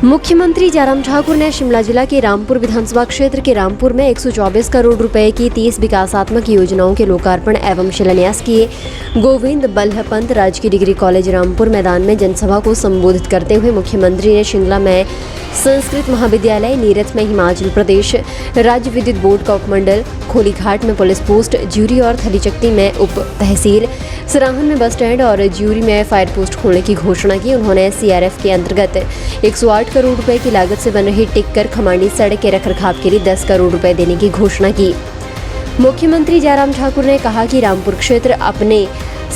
मुख्यमंत्री जयराम ठाकुर ने शिमला जिला के रामपुर विधानसभा क्षेत्र के रामपुर में 124 करोड़ रुपए की 30 विकासात्मक योजनाओं के लोकार्पण एवं शिलान्यास किए। गोविंद बल्लभ पंत राजकीय डिग्री कॉलेज रामपुर मैदान में जनसभा को संबोधित करते हुए मुख्यमंत्री ने शिमला में संस्कृत महाविद्यालय, नीरथ में हिमाचल प्रदेश राज्य विद्युत बोर्ड का उपमंडल, खोलीघाट में पुलिस पोस्ट, ज्यूरी और थलीचक्ती में उप तहसील, सराहन में बस स्टैंड और ज्यूरी में फायर पोस्ट खोलने की घोषणा की। उन्होंने सीआरएफ के अंतर्गत 108 करोड़ रुपए की लागत से बन रही टिक्कर खमांडी सड़क के रखरखाव के लिए 10 करोड़ रुपए देने की घोषणा की। मुख्यमंत्री जयराम ठाकुर ने कहा कि रामपुर क्षेत्र अपने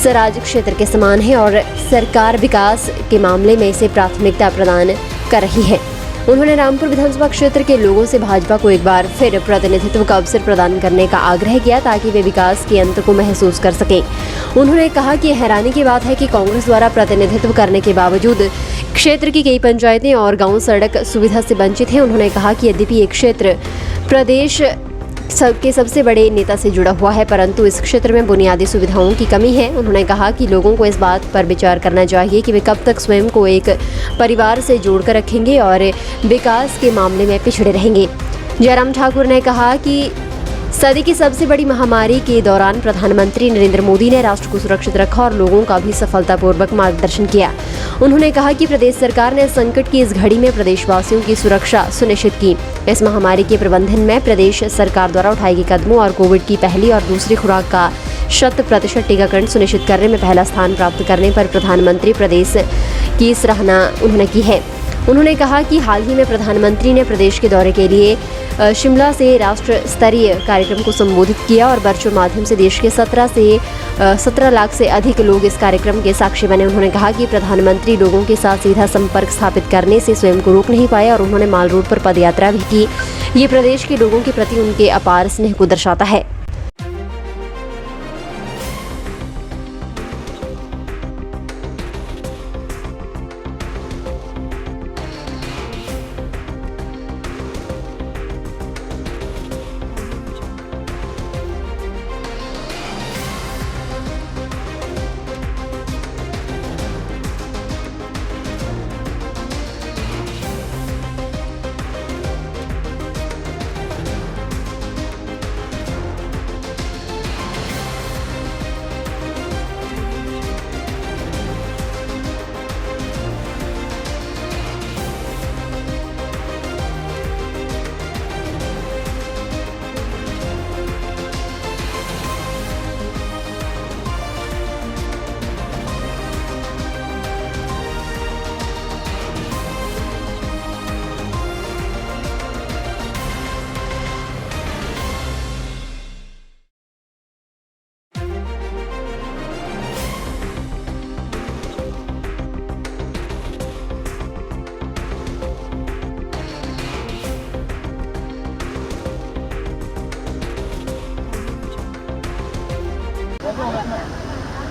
स्वराज क्षेत्र के समान है और सरकार विकास के मामले में इसे प्राथमिकता प्रदान कर रही है। उन्होंने रामपुर विधानसभा क्षेत्र के लोगों से भाजपा को एक बार फिर प्रतिनिधित्व का अवसर प्रदान करने का आग्रह किया ताकि वे विकास के अंत को महसूस कर सकें। उन्होंने कहा कि हैरानी की बात है कि कांग्रेस द्वारा प्रतिनिधित्व करने के बावजूद क्षेत्र की कई पंचायतें और गांव सड़क सुविधा से वंचित हैं। उन्होंने कहा कि यद्यपि ये क्षेत्र प्रदेश के सबसे बड़े नेता से जुड़ा हुआ है, परंतु इस क्षेत्र में बुनियादी सुविधाओं की कमी है। उन्होंने कहा कि लोगों को इस बात पर विचार करना चाहिए कि वे कब तक स्वयं को एक परिवार से जोड़कर रखेंगे और विकास के मामले में पिछड़े रहेंगे। जयराम ठाकुर ने कहा कि सदी की सबसे बड़ी महामारी के दौरान प्रधानमंत्री नरेंद्र मोदी ने राष्ट्र को सुरक्षित रखा और लोगों का भी सफलतापूर्वक मार्गदर्शन किया। उन्होंने कहा कि प्रदेश सरकार ने संकट की इस घड़ी में प्रदेशवासियों की सुरक्षा सुनिश्चित की। इस महामारी के प्रबंधन में प्रदेश सरकार द्वारा उठाए गए कदमों और कोविड की पहली और दूसरी खुराक का 100% टीकाकरण सुनिश्चित करने में पहला स्थान प्राप्त करने पर प्रधानमंत्री प्रदेश की सराहना उन्होंने की है। उन्होंने कहा कि हाल ही में प्रधानमंत्री ने प्रदेश के दौरे के लिए शिमला से राष्ट्र स्तरीय कार्यक्रम को संबोधित किया और वर्चुअल माध्यम से देश के 17 लाख से अधिक लोग इस कार्यक्रम के साक्षी बने। उन्होंने कहा कि प्रधानमंत्री लोगों के साथ सीधा संपर्क स्थापित करने से स्वयं को रोक नहीं पाए और उन्होंने माल रोड पर पदयात्रा भी की। ये प्रदेश के लोगों के प्रति उनके अपार स्नेह को दर्शाता है।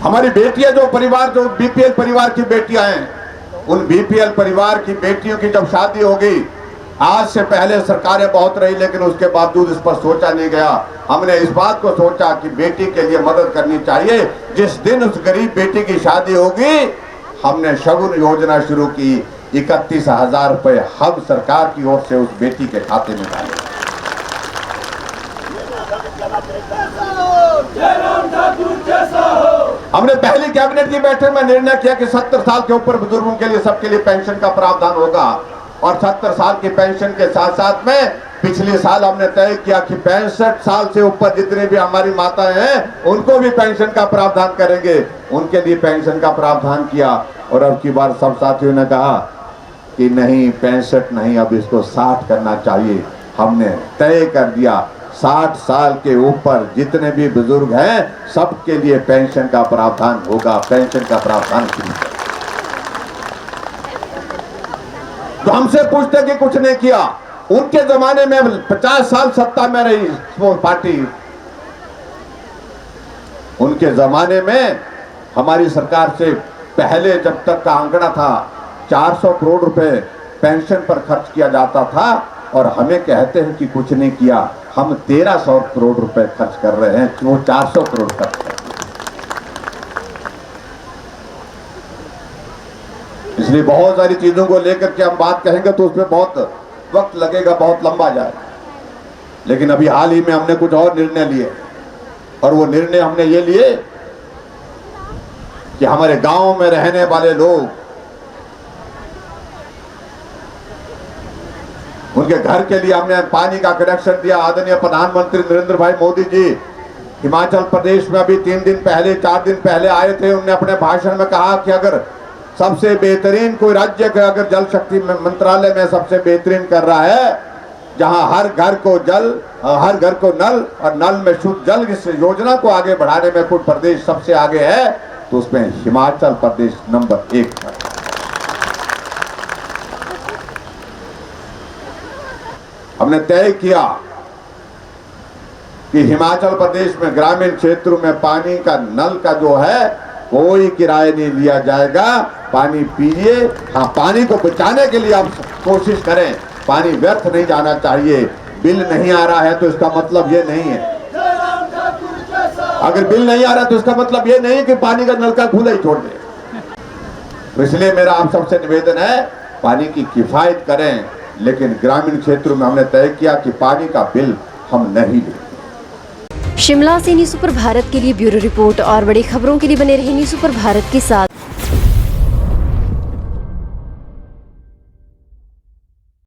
हमारी बेटियां जो बीपीएल परिवार की बेटियां हैं, उन बीपीएल परिवार की बेटियों की जब शादी हो गई, आज से पहले सरकारें बहुत रही लेकिन उसके बावजूद इस पर सोचा नहीं गया। हमने इस बात को सोचा कि बेटी के लिए मदद करनी चाहिए। जिस दिन उस गरीब बेटी की शादी होगी, हमने शगुन योजना शुरू की। 31,000 रुपए हम सरकार की ओर से उस बेटी के खाते में डाले। हमने पहली कैबिनेट की बैठक में निर्णय किया कि 70 साल के ऊपर बुजुर्गों के लिए सबके लिए पेंशन का प्रावधान होगा और 70 साल की पेंशन के साथ साथ में पिछले साल हमने तय किया कि 65 साल से ऊपर जितने भी हमारी माताएं हैं उनको भी पेंशन का प्रावधान करेंगे। उनके लिए पेंशन का प्रावधान किया और अब की बार सब साथियों ने कहा कि नहीं 65 नहीं, अब इसको 60 करना चाहिए। हमने तय कर दिया 60 साल के ऊपर जितने भी बुजुर्ग हैं सबके लिए पेंशन का प्रावधान होगा। पेंशन का प्रावधान शुरू। तो हमसे पूछते कि कुछ नहीं किया। उनके जमाने में 50 साल सत्ता में रही वो पार्टी, उनके जमाने में हमारी सरकार से पहले जब तक का आंकड़ा था 400 करोड़ रुपए पेंशन पर खर्च किया जाता था और हमें कहते हैं कि कुछ नहीं किया। हम 1300 करोड़ रुपए खर्च कर रहे हैं, वो 400 करोड़ खर्च कर रहे हैं। इसलिए बहुत सारी चीजों को लेकर के हम बात कहेंगे तो उसमें बहुत वक्त लगेगा, बहुत लंबा जाएगा। लेकिन अभी हाल ही में हमने कुछ और निर्णय लिए, और वो निर्णय हमने ये लिए कि हमारे गांव में रहने वाले लोग, उनके घर के लिए हमने पानी का कनेक्शन दिया। आदरणीय प्रधानमंत्री नरेंद्र भाई मोदी जी हिमाचल प्रदेश में अभी 3 दिन पहले 4 दिन पहले आए थे। उन्होंने अपने भाषण में कहा कि अगर सबसे बेहतरीन कोई राज्य का अगर जल शक्ति मंत्रालय में सबसे बेहतरीन कर रहा है, जहां हर घर को जल, हर घर को नल और नल में शुद्ध जल, इस योजना को आगे बढ़ाने में कोई प्रदेश सबसे आगे है तो उसमें हिमाचल प्रदेश नंबर 1 पर। हमने तय किया कि हिमाचल प्रदेश में ग्रामीण क्षेत्रों में पानी का नल का जो है कोई किराया नहीं लिया जाएगा। पानी पीजिए। हाँ, पानी को बचाने के लिए आप कोशिश करें, पानी व्यर्थ नहीं जाना चाहिए। बिल नहीं आ रहा है तो इसका मतलब ये नहीं है, अगर बिल नहीं आ रहा तो इसका मतलब ये नहीं कि पानी का नलका खुला ही छोड़ दे। तो इसलिए मेरा आप सबसे निवेदन है, पानी की किफायत करें, लेकिन ग्रामीण क्षेत्रों में हमने तय किया कि पानी का बिल हम नहीं लेंगे। शिमला से न्यूज़ सुपर भारत के लिए ब्यूरो रिपोर्ट। और बड़ी खबरों के लिए बने रहे न्यूज़ सुपर भारत के साथ।